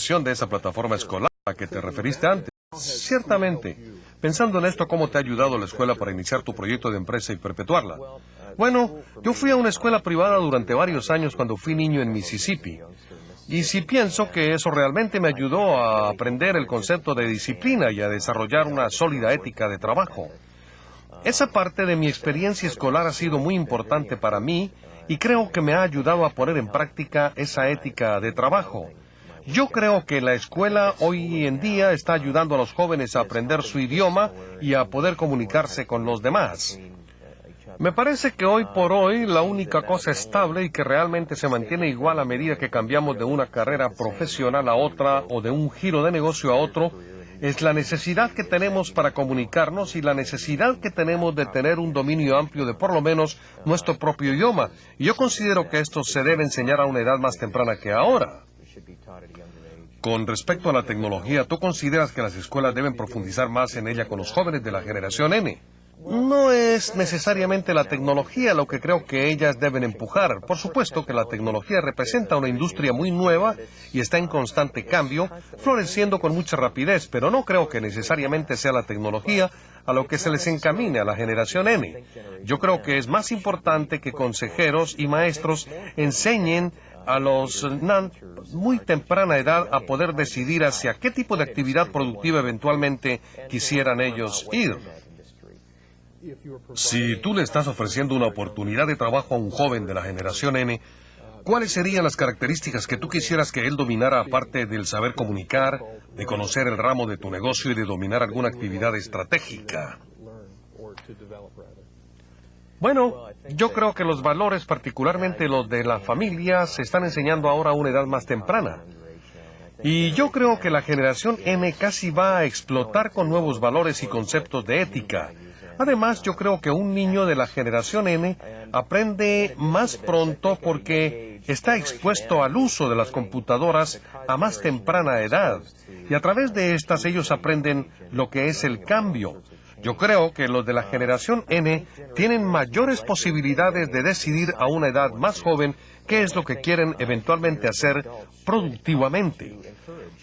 de esa plataforma escolar a la que te referiste antes. Ciertamente. Pensando en esto, ¿cómo te ha ayudado la escuela para iniciar tu proyecto de empresa y perpetuarla? Bueno, yo fui a una escuela privada durante varios años cuando fui niño en Mississippi. Y sí pienso que eso realmente me ayudó a aprender el concepto de disciplina y a desarrollar una sólida ética de trabajo. Esa parte de mi experiencia escolar ha sido muy importante para mí y creo que me ha ayudado a poner en práctica esa ética de trabajo. Yo creo que la escuela hoy en día está ayudando a los jóvenes a aprender su idioma y a poder comunicarse con los demás. Me parece que hoy por hoy la única cosa estable y que realmente se mantiene igual a medida que cambiamos de una carrera profesional a otra o de un giro de negocio a otro es la necesidad que tenemos para comunicarnos y la necesidad que tenemos de tener un dominio amplio de por lo menos nuestro propio idioma. Y yo considero que esto se debe enseñar a una edad más temprana que ahora. Con respecto a la tecnología, ¿tú consideras que las escuelas deben profundizar más en ella con los jóvenes de la generación N? No es necesariamente la tecnología lo que creo que ellas deben empujar. Por supuesto que la tecnología representa una industria muy nueva y está en constante cambio, floreciendo con mucha rapidez, pero no creo que necesariamente sea la tecnología a lo que se les encamine a la generación N. Yo creo que es más importante que consejeros y maestros enseñen a los muy temprana edad a poder decidir hacia qué tipo de actividad productiva eventualmente quisieran ellos ir. Si tú le estás ofreciendo una oportunidad de trabajo a un joven de la generación N, ¿cuáles serían las características que tú quisieras que él dominara aparte del saber comunicar, de conocer el ramo de tu negocio y de dominar alguna actividad estratégica? Bueno, yo creo que los valores, particularmente los de la familia, se están enseñando ahora a una edad más temprana. Y yo creo que la generación N casi va a explotar con nuevos valores y conceptos de ética. Además, yo creo que un niño de la generación N aprende más pronto porque está expuesto al uso de las computadoras a más temprana edad. Y a través de estas ellos aprenden lo que es el cambio. Yo creo que los de la generación N tienen mayores posibilidades de decidir a una edad más joven qué es lo que quieren eventualmente hacer productivamente.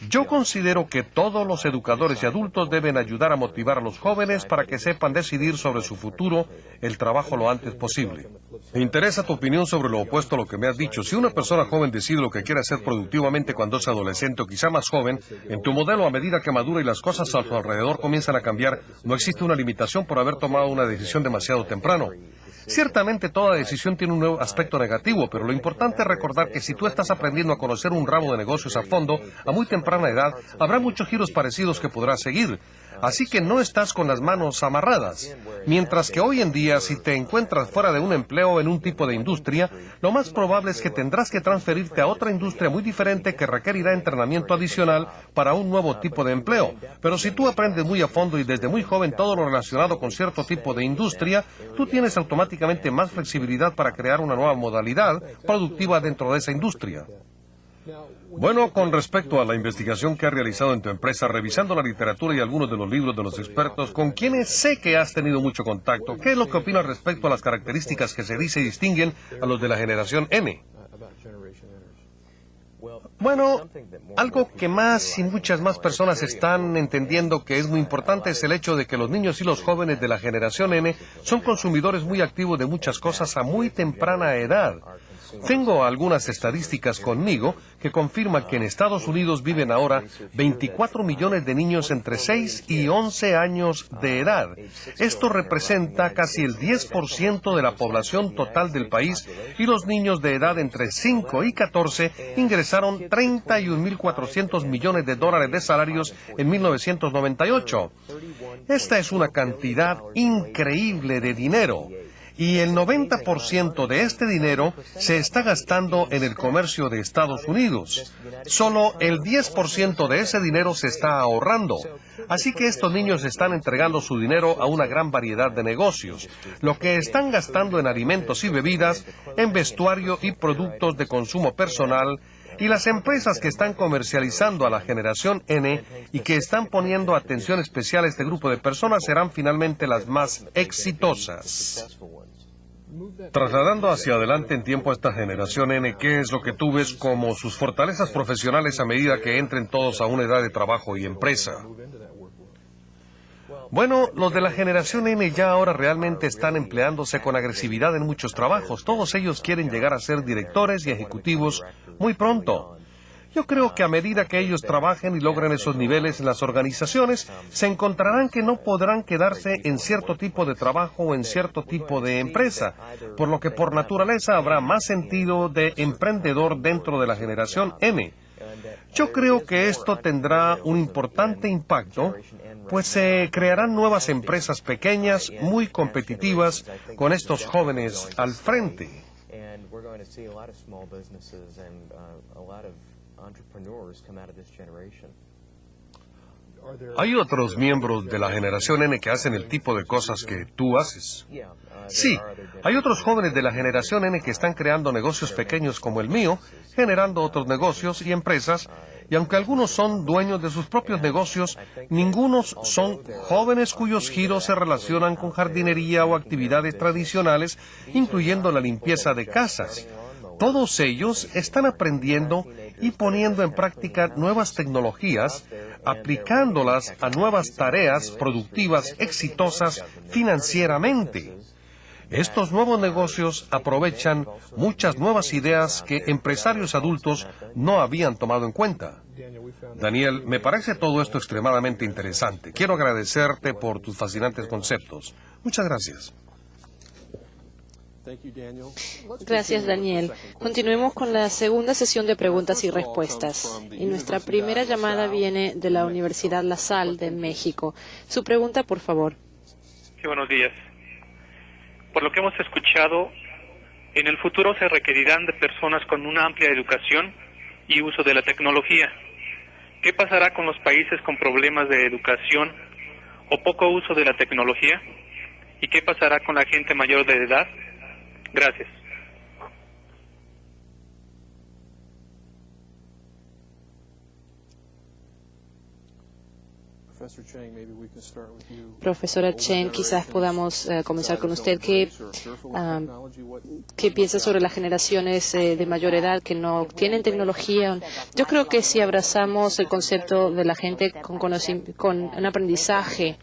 Yo considero que todos los educadores y adultos deben ayudar a motivar a los jóvenes para que sepan decidir sobre su futuro, el trabajo lo antes posible. Me interesa tu opinión sobre lo opuesto a lo que me has dicho. Si una persona joven decide lo que quiere hacer productivamente cuando es adolescente o quizá más joven, en tu modelo a medida que madura y las cosas a su alrededor comienzan a cambiar, no existe una limitación por haber tomado una decisión demasiado temprano. Ciertamente toda decisión tiene un nuevo aspecto negativo, pero lo importante es recordar que si tú estás aprendiendo a conocer un ramo de negocios a fondo, a muy temprana edad, habrá muchos giros parecidos que podrás seguir. Así que no estás con las manos amarradas. Mientras que hoy en día, si te encuentras fuera de un empleo en un tipo de industria, lo más probable es que tendrás que transferirte a otra industria muy diferente que requerirá entrenamiento adicional para un nuevo tipo de empleo. Pero si tú aprendes muy a fondo y desde muy joven todo lo relacionado con cierto tipo de industria, tú tienes automáticamente más flexibilidad para crear una nueva modalidad productiva dentro de esa industria. Bueno, con respecto a la investigación que has realizado en tu empresa, revisando la literatura y algunos de los libros de los expertos, con quienes sé que has tenido mucho contacto, ¿qué es lo que opinas respecto a las características que se dice distinguen a los de la generación N? Bueno, algo que más y muchas más personas están entendiendo que es muy importante es el hecho de que los niños y los jóvenes de la generación N son consumidores muy activos de muchas cosas a muy temprana edad. Tengo algunas estadísticas conmigo que confirman que en Estados Unidos viven ahora 24 millones de niños entre 6 y 11 años de edad. Esto representa casi el 10% de la población total del país y los niños de edad entre 5 y 14 ingresaron 31.400 millones de dólares de salarios en 1998. Esta es una cantidad increíble de dinero. Y el 90% de este dinero se está gastando en el comercio de Estados Unidos. Solo el 10% de ese dinero se está ahorrando. Así que estos niños están entregando su dinero a una gran variedad de negocios. Lo que están gastando en alimentos y bebidas, en vestuario y productos de consumo personal, y las empresas que están comercializando a la generación N y que están poniendo atención especial a este grupo de personas serán finalmente las más exitosas. Trasladando hacia adelante en tiempo a esta generación N, ¿qué es lo que tú ves como sus fortalezas profesionales a medida que entren todos a una edad de trabajo y empresa? Bueno, los de la generación N ya ahora realmente están empleándose con agresividad en muchos trabajos. Todos ellos quieren llegar a ser directores y ejecutivos muy pronto. Yo creo que a medida que ellos trabajen y logren esos niveles en las organizaciones, se encontrarán que no podrán quedarse en cierto tipo de trabajo o en cierto tipo de empresa, por lo que por naturaleza habrá más sentido de emprendedor dentro de la generación N. Yo creo que esto tendrá un importante impacto, pues se crearán nuevas empresas pequeñas, muy competitivas, con estos jóvenes al frente. ¿Hay otros miembros de la generación N que hacen el tipo de cosas que tú haces? Sí, hay otros jóvenes de la generación N que están creando negocios pequeños como el mío, generando otros negocios y empresas, y aunque algunos son dueños de sus propios negocios, ningunos son jóvenes cuyos giros se relacionan con jardinería o actividades tradicionales, incluyendo la limpieza de casas. Todos ellos están aprendiendo y poniendo en práctica nuevas tecnologías, aplicándolas a nuevas tareas productivas exitosas financieramente. Estos nuevos negocios aprovechan muchas nuevas ideas que empresarios adultos no habían tomado en cuenta. Daniel, me parece todo esto extremadamente interesante. Quiero agradecerte por tus fascinantes conceptos. Muchas gracias. Gracias, Daniel. Continuemos con la segunda sesión de preguntas y respuestas. Y nuestra primera llamada viene de la Universidad La Salle de México. Su pregunta, por favor. Sí, buenos días. Por lo que hemos escuchado, en el futuro se requerirán de personas con una amplia educación y uso de la tecnología. ¿Qué pasará con los países con problemas de educación o poco uso de la tecnología? ¿Y qué pasará con la gente mayor de edad? Gracias. Profesora Chen, quizás podamos comenzar con usted. ¿Qué piensa sobre las generaciones de mayor edad que no tienen tecnología? Yo creo que si abrazamos el concepto de la gente con un aprendizaje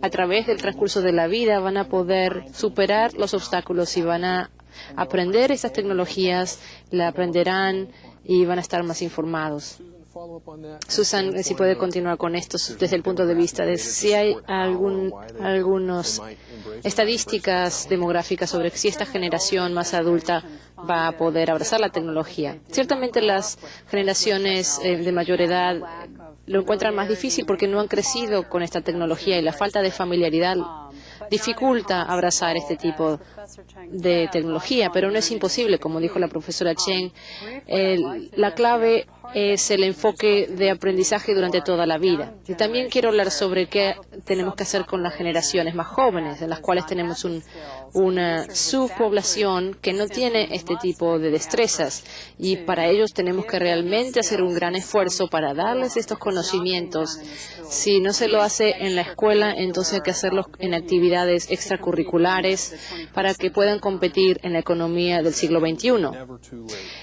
a través del transcurso de la vida, van a poder superar los obstáculos y van a aprender esas tecnologías, la aprenderán y van a estar más informados. Susan, si puede continuar con esto desde el punto de vista de si hay algunas estadísticas demográficas sobre si esta generación más adulta va a poder abrazar la tecnología. Ciertamente las generaciones de mayor edad lo encuentran más difícil porque no han crecido con esta tecnología y la falta de familiaridad dificulta abrazar este tipo de tecnología, pero no es imposible, como dijo la profesora Chen. La clave es el enfoque de aprendizaje durante toda la vida. Y también quiero hablar sobre qué tenemos que hacer con las generaciones más jóvenes, en las cuales tenemos una subpoblación que no tiene este tipo de destrezas. Y para ellos tenemos que realmente hacer un gran esfuerzo para darles estos conocimientos. Si no se lo hace en la escuela, entonces hay que hacerlo en actividades extracurriculares para que puedan competir en la economía del siglo XXI.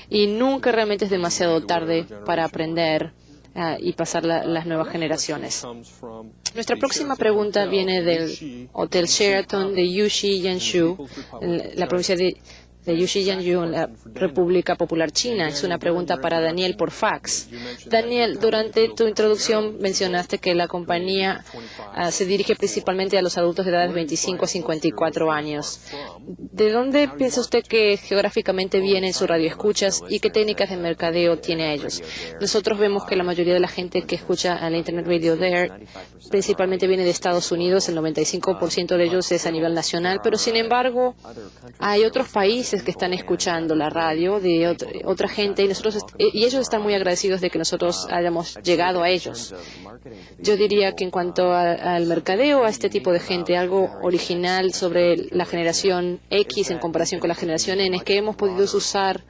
Y nunca realmente es demasiado tarde para aprender y pasar las nuevas generaciones. Nuestra próxima pregunta viene del Hotel Sheraton de Yuxi Yanshu, en la provincia de Yuxi Yanyu, en la República Popular China. Es una pregunta para Daniel por fax. Daniel, durante tu introducción mencionaste que la compañía se dirige principalmente a los adultos de edad de 25 a 54 años. ¿De dónde piensa usted que geográficamente vienen sus radioescuchas y qué técnicas de mercadeo tiene a ellos? Nosotros vemos que la mayoría de la gente que escucha a la Internet Radio There principalmente viene de Estados Unidos, el 95% de ellos es a nivel nacional, pero sin embargo hay otros países que están escuchando la radio de otra gente y ellos están muy agradecidos de que nosotros hayamos llegado a ellos. Yo diría que en cuanto al mercadeo, a este tipo de gente, algo original sobre la generación X en comparación con la generación N, es que hemos podido usar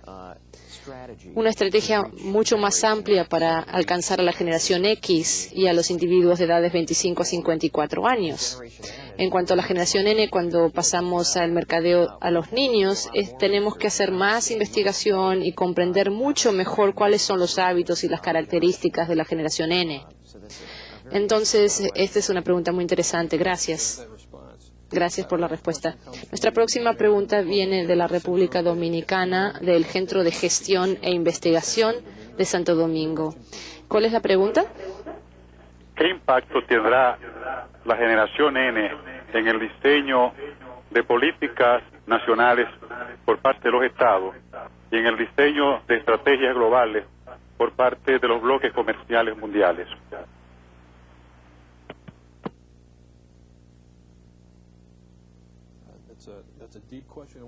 una estrategia mucho más amplia para alcanzar a la generación X y a los individuos de edades 25 a 54 años. En cuanto a la generación N, cuando pasamos al mercadeo a los niños, tenemos que hacer más investigación y comprender mucho mejor cuáles son los hábitos y las características de la generación N. Entonces, esta es una pregunta muy interesante. Gracias. Gracias por la respuesta. Nuestra próxima pregunta viene de la República Dominicana, del Centro de Gestión e Investigación de Santo Domingo. ¿Cuál es la pregunta? ¿Qué impacto tendrá la generación N en el diseño de políticas nacionales por parte de los estados y en el diseño de estrategias globales por parte de los bloques comerciales mundiales?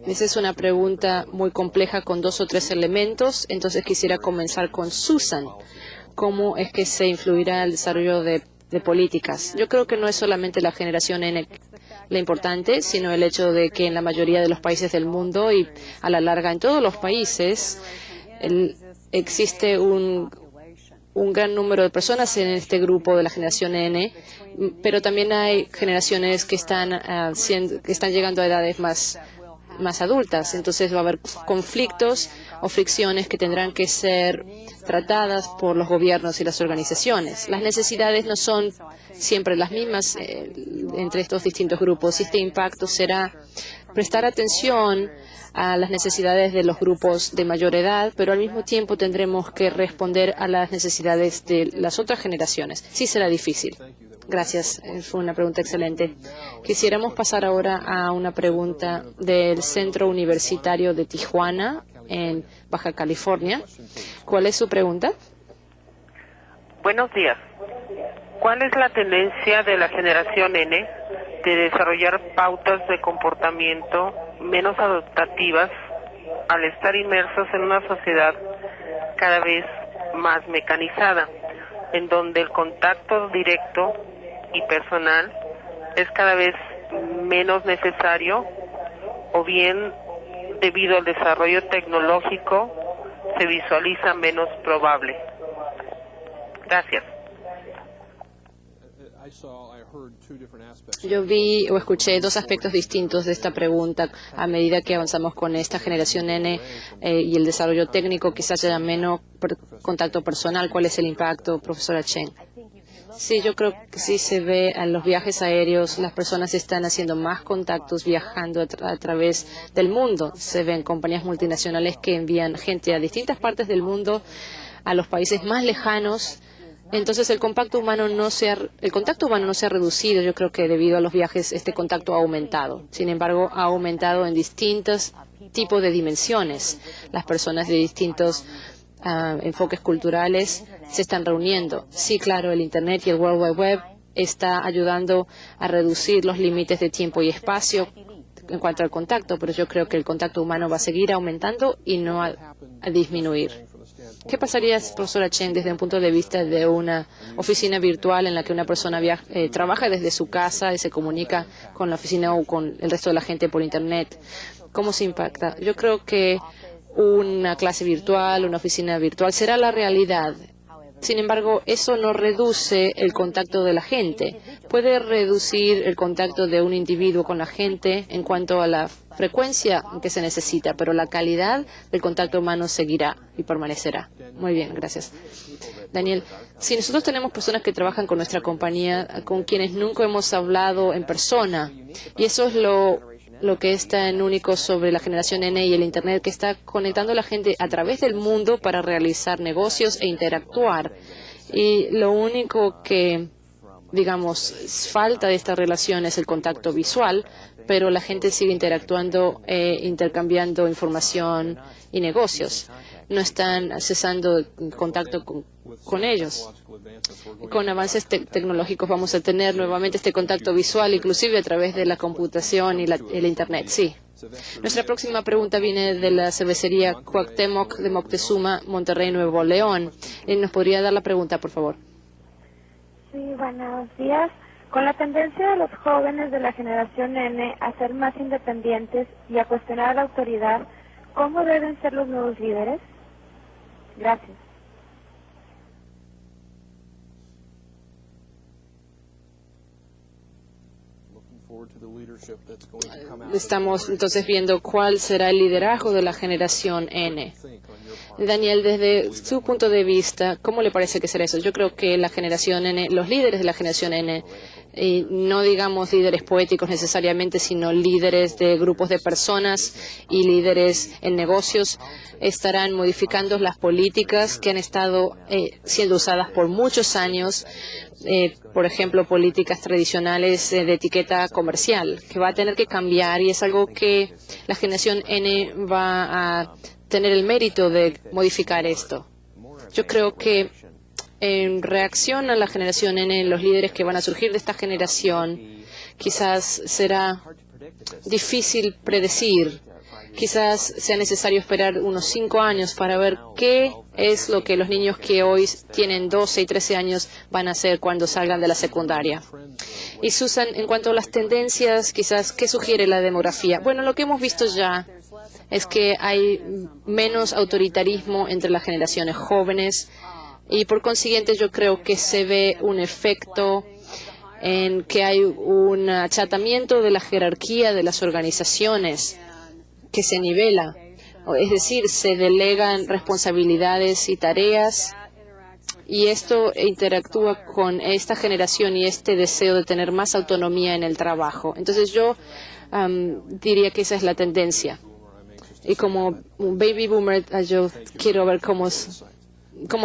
Esa es una pregunta muy compleja con 2 o 3 elementos. Entonces quisiera comenzar con Susan. ¿Cómo es que se influirá el desarrollo de políticas? Yo creo que no es solamente la generación N la importante, sino el hecho de que en la mayoría de los países del mundo y a la larga en todos los países existe un gran número de personas en este grupo de la generación N, pero también hay generaciones que están llegando a edades más adultas. Entonces va a haber conflictos o fricciones que tendrán que ser tratadas por los gobiernos y las organizaciones. Las necesidades no son siempre las mismas entre estos distintos grupos. Este impacto será prestar atención a las necesidades de los grupos de mayor edad, pero al mismo tiempo tendremos que responder a las necesidades de las otras generaciones. Sí será difícil. Gracias, fue una pregunta excelente. Quisiéramos pasar ahora a una pregunta del Centro Universitario de Tijuana, en Baja California. ¿Cuál es su pregunta? Buenos días. ¿Cuál es la tendencia de la generación N de desarrollar pautas de comportamiento menos adaptativas al estar inmersos en una sociedad cada vez más mecanizada, en donde el contacto directo y personal es cada vez menos necesario, o bien debido al desarrollo tecnológico se visualiza menos probable? Gracias. Yo vi o escuché 2 aspectos distintos de esta pregunta. A medida que avanzamos con esta generación N y el desarrollo técnico, quizás haya menos contacto personal. ¿Cuál es el impacto, profesora Chen? Sí, yo creo que sí se ve en los viajes aéreos, las personas están haciendo más contactos viajando a través del mundo. Se ven compañías multinacionales que envían gente a distintas partes del mundo, a los países más lejanos. Entonces el contacto humano no se ha reducido. Yo creo que debido a los viajes este contacto ha aumentado. Sin embargo, ha aumentado en distintos tipos de dimensiones. Las personas de distintos enfoques culturales se están reuniendo. Sí, claro, el Internet y el World Wide Web está ayudando a reducir los límites de tiempo y espacio en cuanto al contacto, pero yo creo que el contacto humano va a seguir aumentando y no a disminuir. ¿Qué pasaría, profesora Chen, desde un punto de vista de una oficina virtual en la que una persona trabaja desde su casa y se comunica con la oficina o con el resto de la gente por Internet? ¿Cómo se impacta? Yo creo que una clase virtual, una oficina virtual será la realidad. Sin embargo, eso no reduce el contacto de la gente. Puede reducir el contacto de un individuo con la gente en cuanto a la frecuencia que se necesita, pero la calidad del contacto humano seguirá y permanecerá. Muy bien, gracias. Daniel, si nosotros tenemos personas que trabajan con nuestra compañía, con quienes nunca hemos hablado en persona, y eso es lo que es tan único sobre la generación N y el Internet, que está conectando a la gente a través del mundo para realizar negocios e interactuar. Y lo único que, digamos, falta de esta relación es el contacto visual, pero la gente sigue interactuando e intercambiando información y negocios. No están cesando el contacto con ellos. Con avances tecnológicos vamos a tener nuevamente este contacto visual, inclusive a través de la computación y el Internet. Sí. Nuestra próxima pregunta viene de la cervecería Cuauhtémoc de Moctezuma, Monterrey, Nuevo León. ¿Nos podría dar la pregunta, por favor? Sí, buenos días. Con la tendencia de los jóvenes de la generación N a ser más independientes y a cuestionar la autoridad, ¿cómo deben ser los nuevos líderes? Gracias. Estamos entonces viendo cuál será el liderazgo de la generación N. Daniel, desde su punto de vista, ¿cómo le parece que será eso? Yo creo que la generación N, los líderes de la generación N, no digamos líderes poéticos necesariamente, sino líderes de grupos de personas y líderes en negocios, estarán modificando las políticas que han estado siendo usadas por muchos años, por ejemplo, políticas tradicionales de etiqueta comercial, que va a tener que cambiar, y es algo que la generación N va a tener el mérito de modificar esto. Yo creo que en reacción a la generación N, los líderes que van a surgir de esta generación, quizás será difícil predecir. Quizás sea necesario esperar unos 5 años para ver qué es lo que los niños que hoy tienen 12 y 13 años van a hacer cuando salgan de la secundaria. Y Susan, en cuanto a las tendencias, quizás, ¿qué sugiere la demografía? Bueno, lo que hemos visto ya es que hay menos autoritarismo entre las generaciones jóvenes y por consiguiente yo creo que se ve un efecto en que hay un achatamiento de la jerarquía de las organizaciones, que se nivela, es decir, se delegan responsabilidades y tareas, y esto interactúa con esta generación y este deseo de tener más autonomía en el trabajo. Entonces yo diría que esa es la tendencia. Y como un baby boomer, yo quiero ver cómo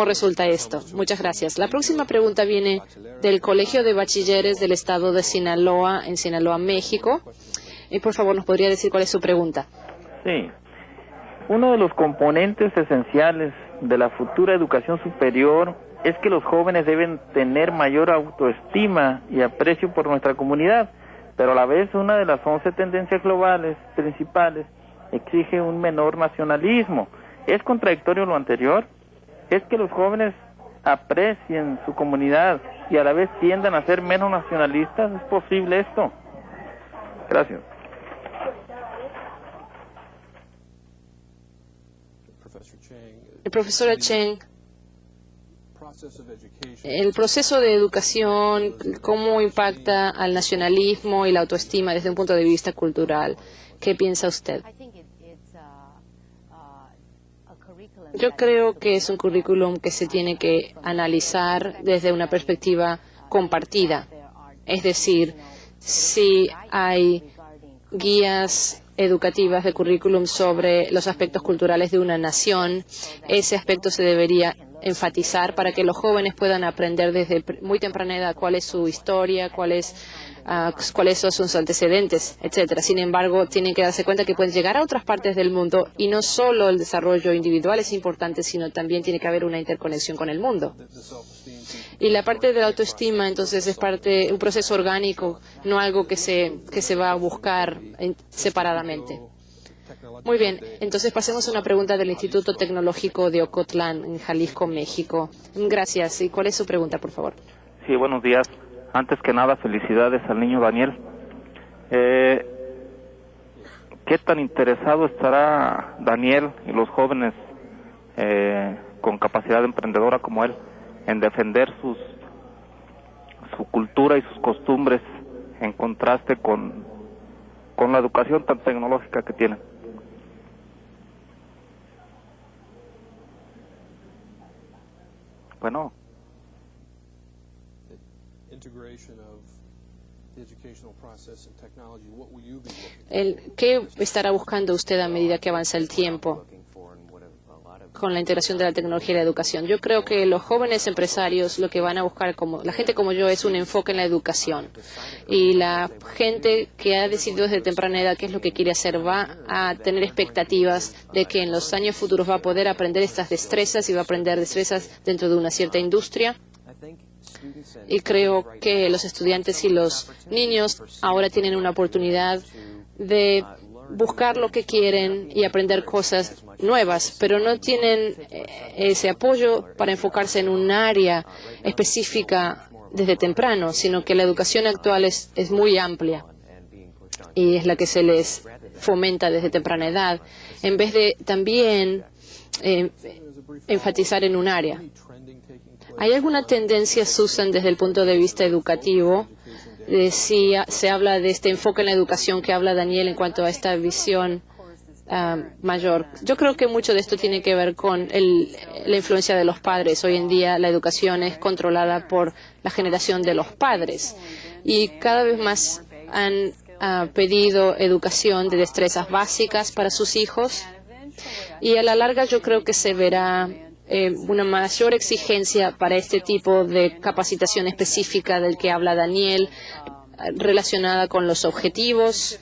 resulta esto. Muchas gracias. La próxima pregunta viene del Colegio de Bachilleres del Estado de Sinaloa, en Sinaloa, México. Y por favor, ¿nos podría decir cuál es su pregunta? Sí. Uno de los componentes esenciales de la futura educación superior es que los jóvenes deben tener mayor autoestima y aprecio por nuestra comunidad, pero a la vez una de las 11 tendencias globales principales exige un menor nacionalismo. ¿Es contradictorio lo anterior? ¿Es que los jóvenes aprecien su comunidad y a la vez tiendan a ser menos nacionalistas? ¿Es posible esto? Gracias. Profesora Cheng, el proceso de educación, ¿cómo impacta al nacionalismo y la autoestima desde un punto de vista cultural? ¿Qué piensa usted? Yo creo que es un currículum que se tiene que analizar desde una perspectiva compartida. Es decir, si hay guías educativas de currículum sobre los aspectos culturales de una nación, ese aspecto se debería enfatizar para que los jóvenes puedan aprender desde muy temprana edad cuál es su historia, cuáles son sus antecedentes, etcétera. Sin embargo, tienen que darse cuenta que pueden llegar a otras partes del mundo y no solo el desarrollo individual es importante, sino también tiene que haber una interconexión con el mundo. Y la parte de la autoestima, entonces, es un proceso orgánico, no algo que se va a buscar separadamente. Muy bien, entonces pasemos a una pregunta del Instituto Tecnológico de Ocotlán, en Jalisco, México. Gracias. ¿Y cuál es su pregunta, por favor? Sí, buenos días. Antes que nada, felicidades al niño Daniel. ¿Qué tan interesado estará Daniel y los jóvenes con capacidad emprendedora como él en defender su cultura y sus costumbres en contraste con la educación tan tecnológica que tienen? Bueno. ¿Qué estará buscando usted a medida que avanza el tiempo con la integración de la tecnología y la educación? Yo creo que los jóvenes empresarios lo que van a buscar, como la gente como yo, es un enfoque en la educación. Y la gente que ha decidido desde temprana edad qué es lo que quiere hacer va a tener expectativas de que en los años futuros va a poder aprender estas destrezas y va a aprender destrezas dentro de una cierta industria. Y creo que los estudiantes y los niños ahora tienen una oportunidad de buscar lo que quieren y aprender cosas nuevas, pero no tienen ese apoyo para enfocarse en un área específica desde temprano, sino que la educación actual es muy amplia y es la que se les fomenta desde temprana edad, en vez de también enfatizar en un área. ¿Hay alguna tendencia, Susan, desde el punto de vista educativo si se habla de este enfoque en la educación que habla Daniel en cuanto a esta visión mayor. Yo creo que mucho de esto tiene que ver con la influencia de los padres. Hoy en día la educación es controlada por la generación de los padres y cada vez más han pedido educación de destrezas básicas para sus hijos y a la larga yo creo que se verá una mayor exigencia para este tipo de capacitación específica del que habla Daniel, relacionada con los objetivos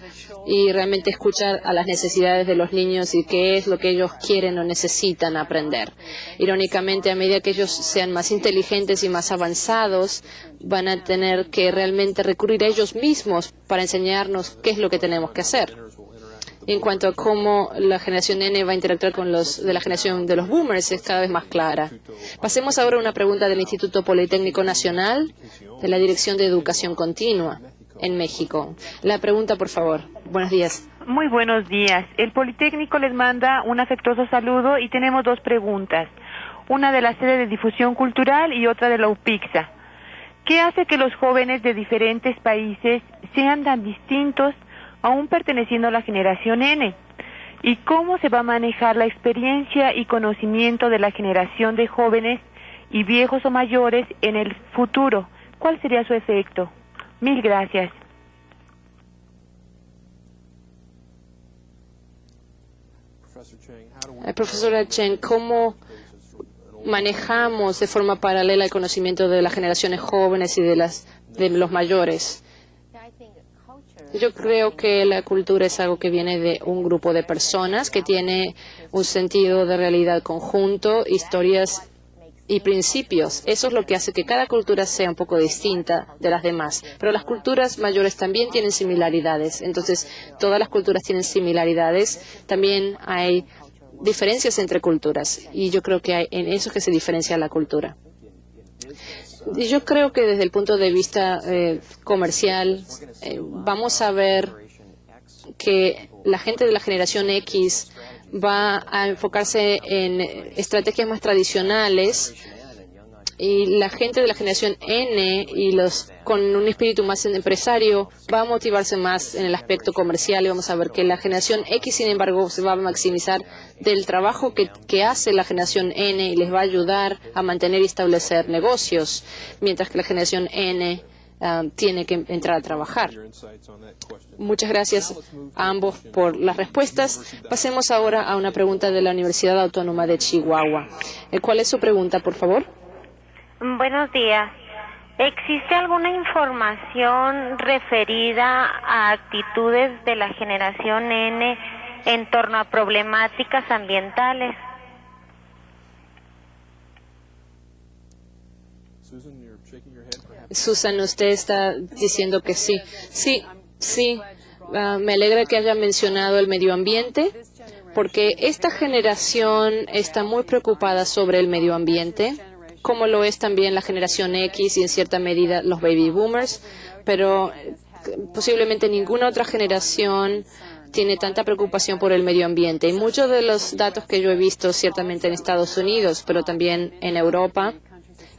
y realmente escuchar a las necesidades de los niños y qué es lo que ellos quieren o necesitan aprender. Irónicamente, a medida que ellos sean más inteligentes y más avanzados, van a tener que realmente recurrir a ellos mismos para enseñarnos qué es lo que tenemos que hacer. En cuanto a cómo la generación N va a interactuar con los de la generación de los boomers, es cada vez más clara. Pasemos ahora a una pregunta del Instituto Politécnico Nacional de la Dirección de Educación Continua en México. La pregunta, por favor. Buenos días. Muy buenos días. El Politécnico les manda un afectuoso saludo y tenemos dos preguntas. Una de la sede de difusión cultural y otra de la UPIXA. ¿Qué hace que los jóvenes de diferentes países sean tan distintos aún perteneciendo a la generación N? ¿Y cómo se va a manejar la experiencia y conocimiento de la generación de jóvenes y viejos o mayores en el futuro? ¿Cuál sería su efecto? Mil gracias. Profesora Chen, ¿cómo manejamos de forma paralela el conocimiento de las generaciones jóvenes y de los mayores? Yo creo que la cultura es algo que viene de un grupo de personas que tiene un sentido de realidad conjunto, historias y principios. Eso es lo que hace que cada cultura sea un poco distinta de las demás. Pero las culturas mayores también tienen similaridades. Entonces, todas las culturas tienen similaridades. También hay diferencias entre culturas. Y yo creo que hay en eso que se diferencia la cultura. Yo creo que desde el punto de vista comercial vamos a ver que la gente de la generación X va a enfocarse en estrategias más tradicionales y la gente de la generación N y los con un espíritu más empresario va a motivarse más en el aspecto comercial y vamos a ver que la generación X, sin embargo, se va a maximizar del trabajo que hace la generación N y les va a ayudar a mantener y establecer negocios, mientras que la generación N tiene que entrar a trabajar. Muchas gracias a ambos por las respuestas. Pasemos ahora a una pregunta de la Universidad Autónoma de Chihuahua. ¿Cuál es su pregunta, por favor? Buenos días. ¿Existe alguna información referida a actitudes de la generación N en torno a problemáticas ambientales? Susan, usted está diciendo que sí. Sí. Me alegra que haya mencionado el medio ambiente, porque esta generación está muy preocupada sobre el medio ambiente, como lo es también la generación X y en cierta medida los baby boomers, pero posiblemente ninguna otra generación tiene tanta preocupación por el medio ambiente. Y muchos de los datos que yo he visto, ciertamente en Estados Unidos, pero también en Europa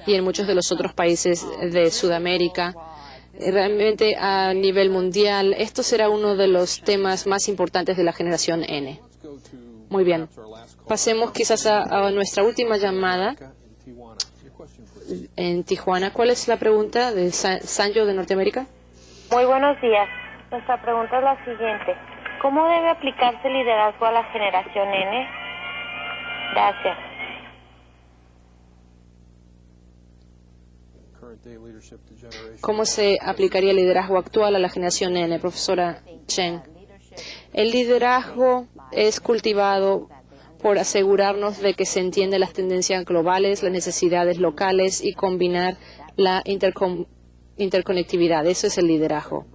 y en muchos de los otros países de Sudamérica, realmente a nivel mundial, esto será uno de los temas más importantes de la generación N. Muy bien. Pasemos quizás a nuestra última llamada en Tijuana. ¿Cuál es la pregunta de Sanjo de Norteamérica? Muy buenos días. Nuestra pregunta es la siguiente. ¿Cómo debe aplicarse el liderazgo a la generación N? Gracias. ¿Cómo se aplicaría el liderazgo actual a la generación N, profesora Chen? El liderazgo es cultivado por asegurarnos de que se entienden las tendencias globales, las necesidades locales y combinar la interconectividad. Eso es el liderazgo.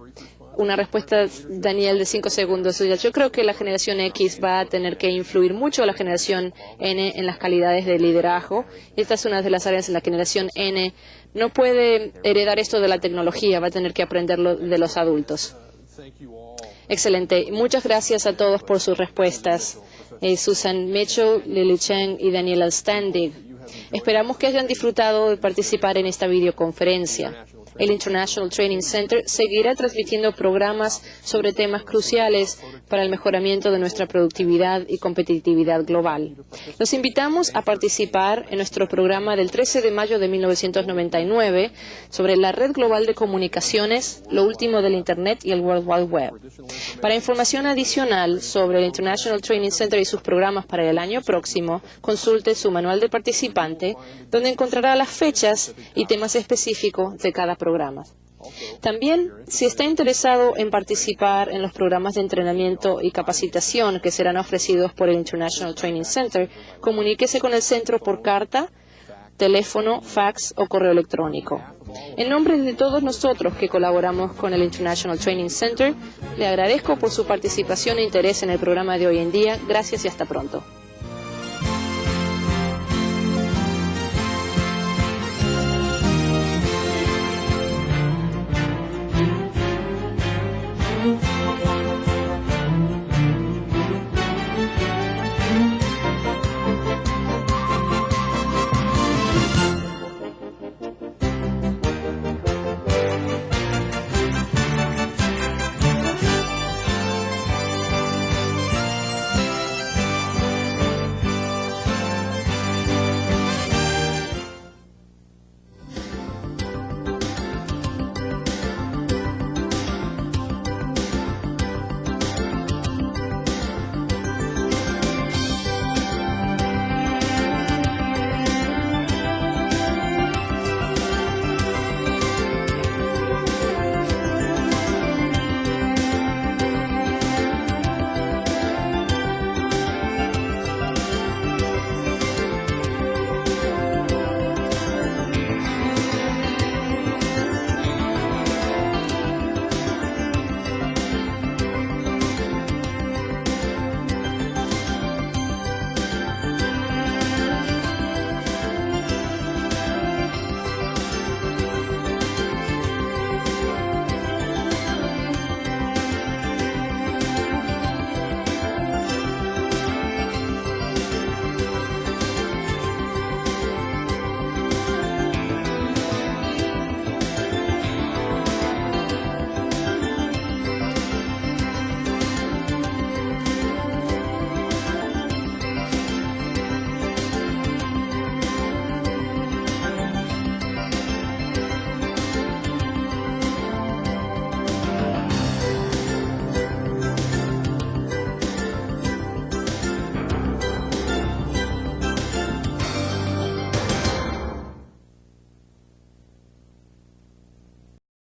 Una respuesta, Daniel, de 5 segundos. Yo creo que la generación X va a tener que influir mucho a la generación N en las calidades de liderazgo. Esta es una de las áreas en la generación N no puede heredar esto de la tecnología, va a tener que aprenderlo de los adultos. Excelente. Muchas gracias a todos por sus respuestas. Susan Mitchell, Lily Chen y Daniel Alstandig. Esperamos que hayan disfrutado de participar en esta videoconferencia. El International Training Center seguirá transmitiendo programas sobre temas cruciales para el mejoramiento de nuestra productividad y competitividad global. Los invitamos a participar en nuestro programa del 13 de mayo de 1999 sobre la red global de comunicaciones, lo último del Internet y el World Wide Web. Para información adicional sobre el International Training Center y sus programas para el año próximo, consulte su manual de participante, donde encontrará las fechas y temas específicos de cada programa. También, si está interesado en participar en los programas de entrenamiento y capacitación que serán ofrecidos por el International Training Center, comuníquese con el centro por carta, teléfono, fax o correo electrónico. En nombre de todos nosotros que colaboramos con el International Training Center, le agradezco por su participación e interés en el programa de hoy en día. Gracias y hasta pronto.